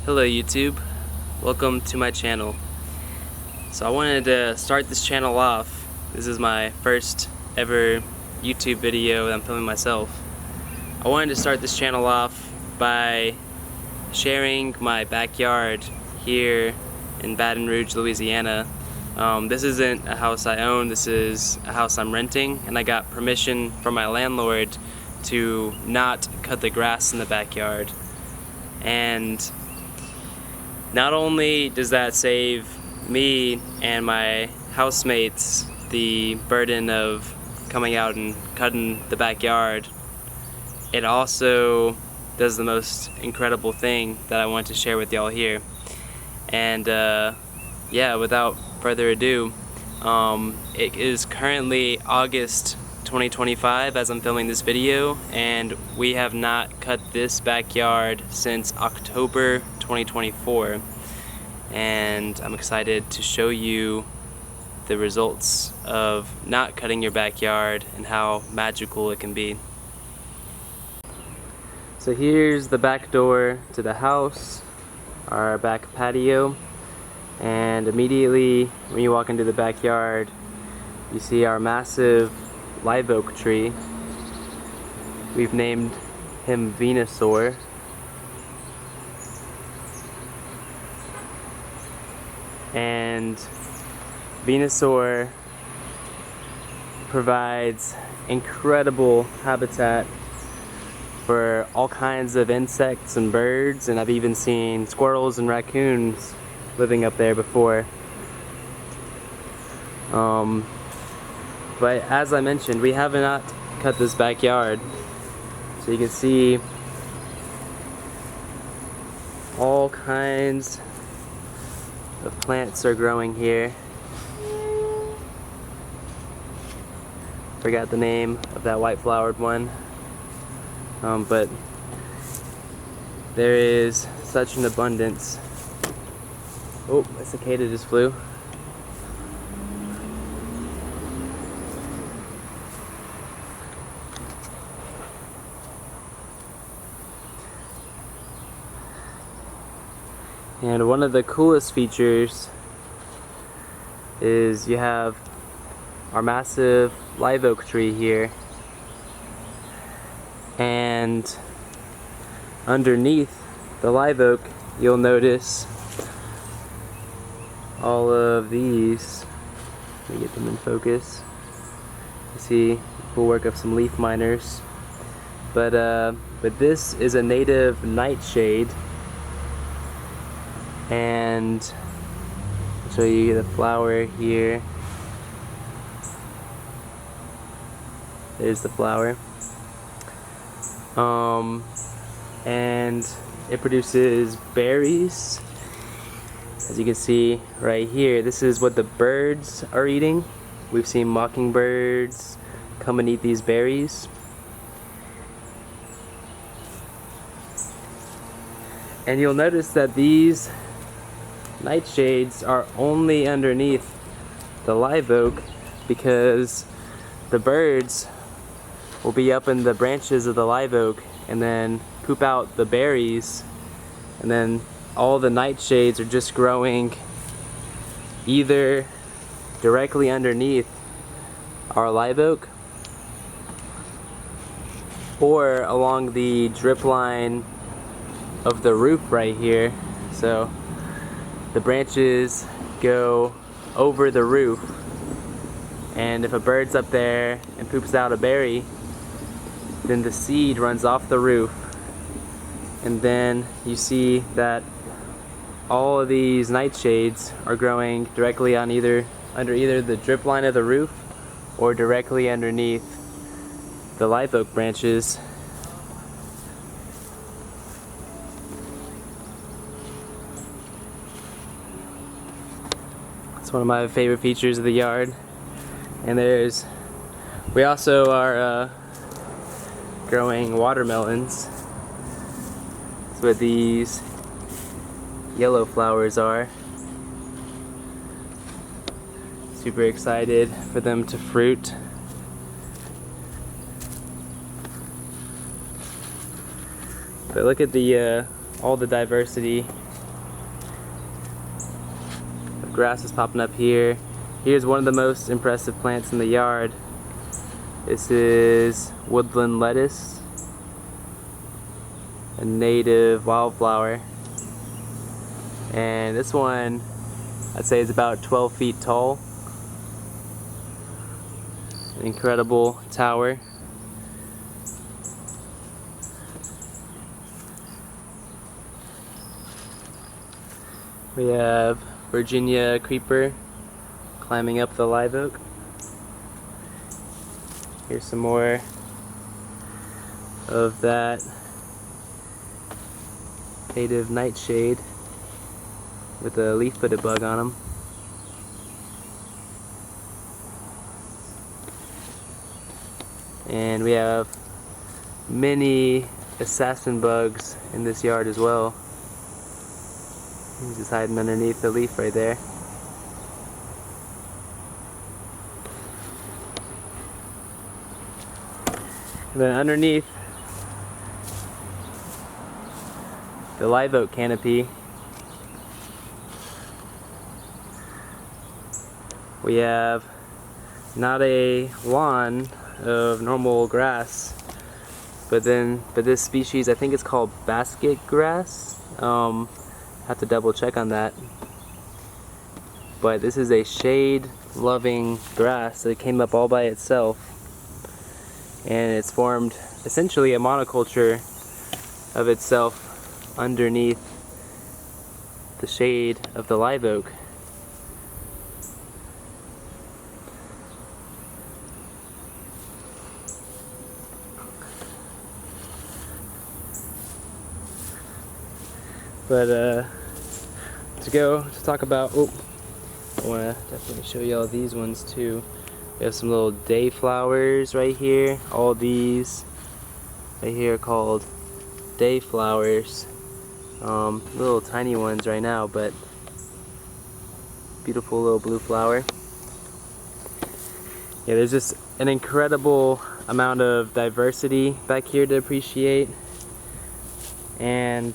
Hello YouTube, welcome to my channel. So I wanted to start this channel off. This is my first ever YouTube video that I'm filming myself. I wanted to start this channel off by sharing my backyard here in Baton Rouge, Louisiana. This isn't a house I own, this is a house I'm renting, and I got permission from my landlord to not cut the grass in the backyard. And not only does that save me and my housemates the burden of coming out and cutting the backyard, it also does the most incredible thing that I want to share with y'all here. And yeah, without further ado, it is currently August 2025 as I'm filming this video, and we have not cut this backyard since October 2024, and I'm excited to show you the results of not cutting your backyard and how magical it can be. So here's the back door to the house, our back patio, and immediately when you walk into the backyard you see our massive live oak tree. We've named him Venusaur. And Venusaur provides incredible habitat for all kinds of insects and birds, and I've even seen squirrels and raccoons living up there before. But as I mentioned, we have not cut this backyard, so you can see all kinds of plants are growing here. Forgot the name of that white flowered one, but there is such an abundance. Oh, a cicada just flew. And one of the coolest features is you have our massive live oak tree here, and underneath the live oak you'll notice all of these. Let me get them in focus. You see the cool work of some leaf miners, but this is a native nightshade. And I'll show you the flower here. There's the flower. And it produces berries. As you can see right here, this is what the birds are eating. We've seen mockingbirds come and eat these berries. And you'll notice that these nightshades are only underneath the live oak because the birds will be up in the branches of the live oak and then poop out the berries, and then all the nightshades are just growing either directly underneath our live oak or along the drip line of the roof right here. So the branches go over the roof, and if a bird's up there and poops out a berry, then the seed runs off the roof, and then you see that all of these nightshades are growing directly on under either the drip line of the roof or directly underneath the live oak branches. It's one of my favorite features of the yard. And we also are growing watermelons. That's what these yellow flowers are. Super excited for them to fruit. But look at all the diversity of grasses popping up here. Here's one of the most impressive plants in the yard. This is woodland lettuce, a native wildflower. And this one, I'd say, is about 12 feet tall. An incredible tower. We have Virginia creeper climbing up the live oak. Here's some more of that native nightshade with a leaf-footed bug on them. And we have many assassin bugs in this yard as well. He's just hiding underneath the leaf right there. And then underneath the live oak canopy, we have not a lawn of normal grass, but this species, I think it's called basket grass. Have to double check on that. But this is a shade loving grass that came up all by itself, and it's formed essentially a monoculture of itself underneath the shade of the live oak. But to talk about, I want to definitely show you all these ones too. We have some little day flowers right here. All these right here are called day flowers. Little tiny ones right now, but beautiful little blue flower. Yeah, there's just an incredible amount of diversity back here to appreciate. And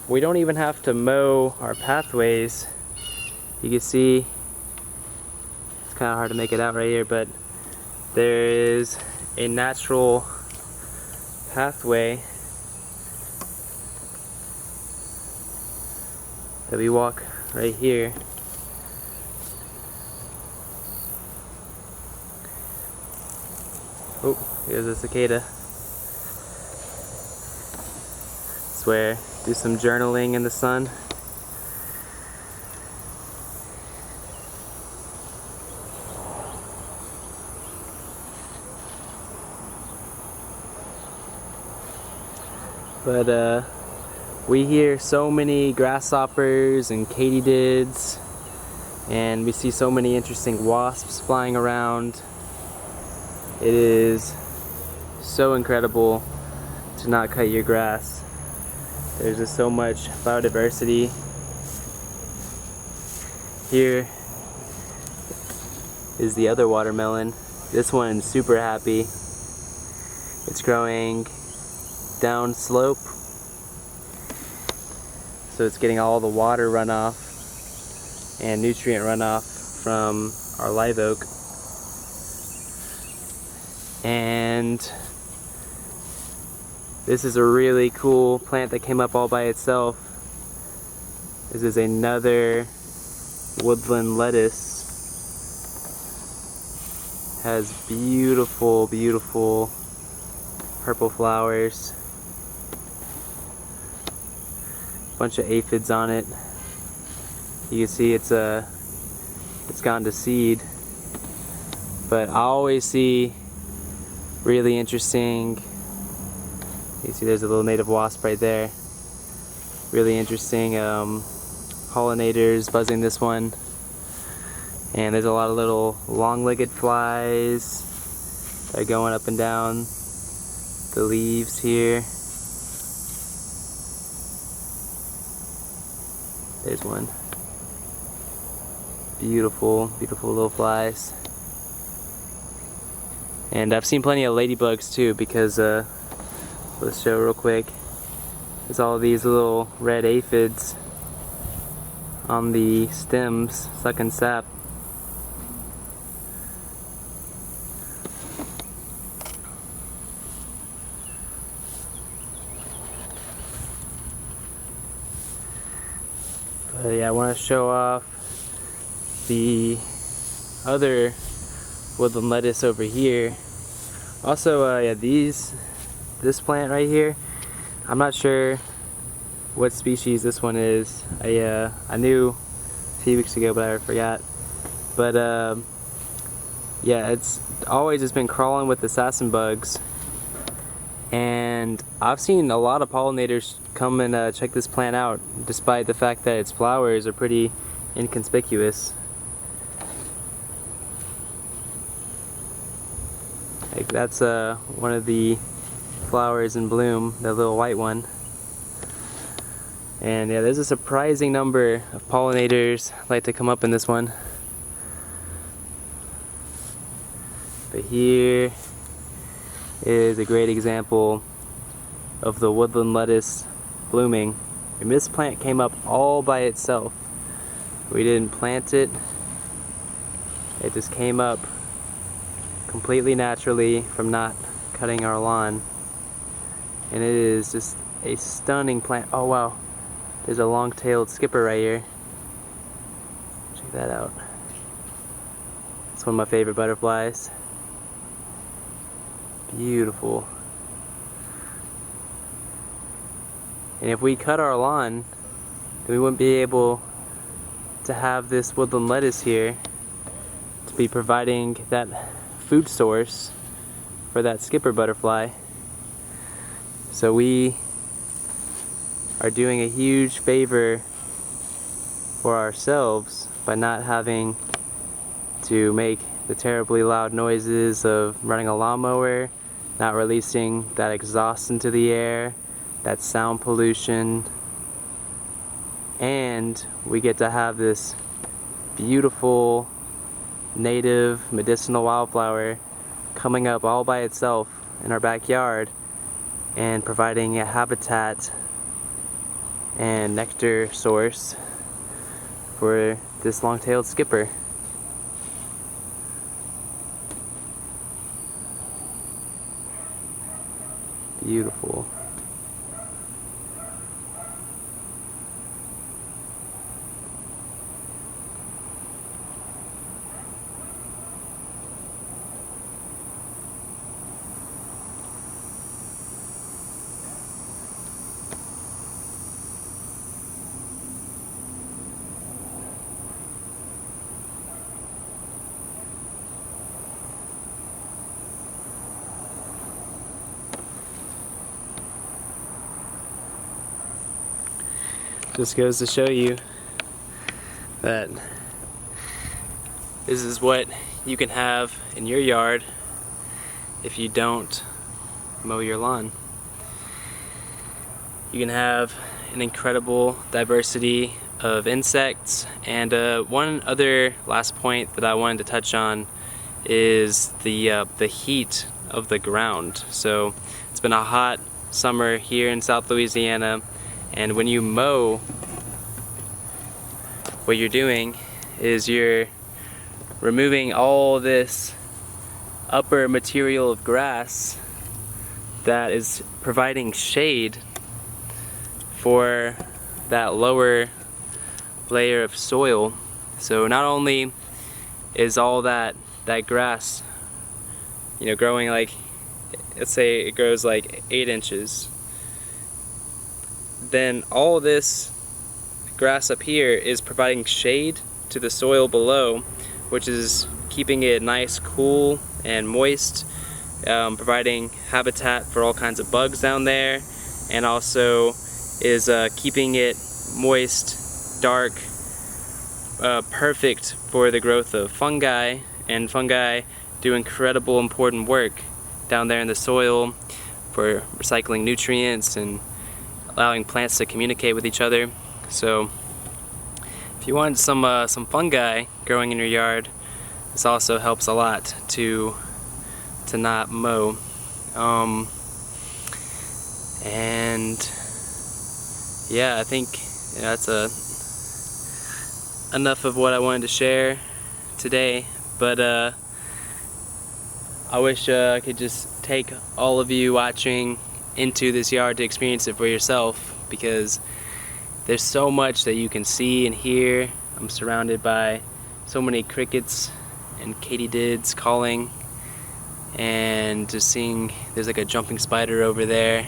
we don't even have to mow our pathways. You can see, it's kind of hard to make it out right here, but there is a natural pathway that we walk right here. Oh, here's a cicada. Swear. Do some journaling in the sun. But we hear so many grasshoppers and katydids, and we see so many interesting wasps flying around. It is so incredible to not cut your grass. There's just so much biodiversity. Here is the other watermelon. This one's super happy. It's growing down slope, so it's getting all the water runoff and nutrient runoff from our live oak. And this is a really cool plant that came up all by itself. This is another woodland lettuce. Has beautiful, beautiful purple flowers. Bunch of aphids on it. You can see it's gone to seed. But I always see really interesting. You see there's a little native wasp right there. Really interesting pollinators buzzing this one. And there's a lot of little long-legged flies that are going up and down the leaves here. There's one. Beautiful, beautiful little flies. And I've seen plenty of ladybugs too, because let's show real quick. There's all these little red aphids on the stems sucking sap. But yeah, I want to show off the other woodland lettuce over here. Also, yeah, this plant right here, I'm not sure what species this one is. I knew a few weeks ago, but I forgot. But yeah, it's always just been crawling with assassin bugs, and I've seen a lot of pollinators come and check this plant out, despite the fact that its flowers are pretty inconspicuous. Like that's one of the flowers in bloom, the little white one. And yeah, there's a surprising number of pollinators like to come up in this one. But here is a great example of the woodland lettuce blooming. And this plant came up all by itself. We didn't plant it. It just came up completely naturally from not cutting our lawn. And it is just a stunning plant. Oh wow, there's a long-tailed skipper right here. Check that out. It's one of my favorite butterflies. Beautiful. And if we cut our lawn, then we wouldn't be able to have this woodland lettuce here to be providing that food source for that skipper butterfly. So we are doing a huge favor for ourselves by not having to make the terribly loud noises of running a lawnmower, not releasing that exhaust into the air, that sound pollution, and we get to have this beautiful native medicinal wildflower coming up all by itself in our backyard and providing a habitat and nectar source for this long-tailed skipper. Beautiful. Just goes to show you that this is what you can have in your yard if you don't mow your lawn. You can have an incredible diversity of insects, and one other last point that I wanted to touch on is the heat of the ground. So it's been a hot summer here in South Louisiana, and when you mow, what you're doing is you're removing all this upper material of grass that is providing shade for that lower layer of soil. So not only is all that grass, you know, growing, like, let's say it grows like 8 inches, then all this grass up here is providing shade to the soil below, which is keeping it nice, cool, and moist, providing habitat for all kinds of bugs down there, and also is keeping it moist, dark, perfect for the growth of fungi, and fungi do incredible important work down there in the soil for recycling nutrients and allowing plants to communicate with each other. So if you want some fungi growing in your yard, this also helps a lot to not mow. And yeah, I think that's enough of what I wanted to share today. But I wish I could just take all of you watching into this yard to experience it for yourself, because there's so much that you can see and hear. I'm surrounded by so many crickets and katydids calling, and just seeing there's like a jumping spider over there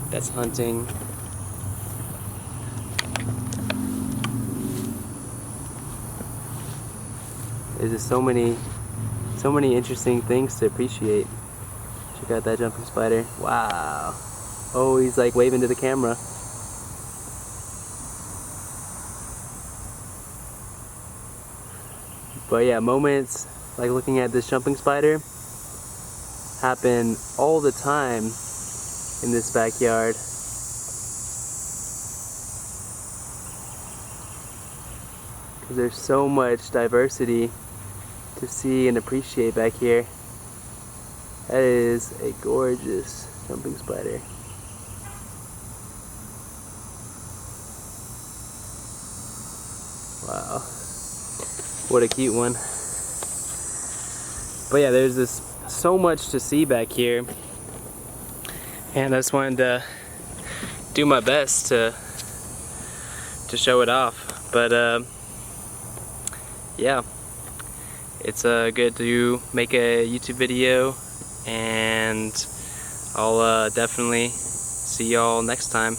that's hunting. There's just so many interesting things to appreciate. Check out that jumping spider. Wow. Oh, he's like waving to the camera. But yeah, moments like looking at this jumping spider happen all the time in this backyard. Because there's so much diversity to see and appreciate back here. That is a gorgeous jumping spider. Wow, what a cute one. But yeah, there's so much to see back here, and I just wanted to do my best to show it off. But yeah, it's good to make a YouTube video, and I'll definitely see y'all next time.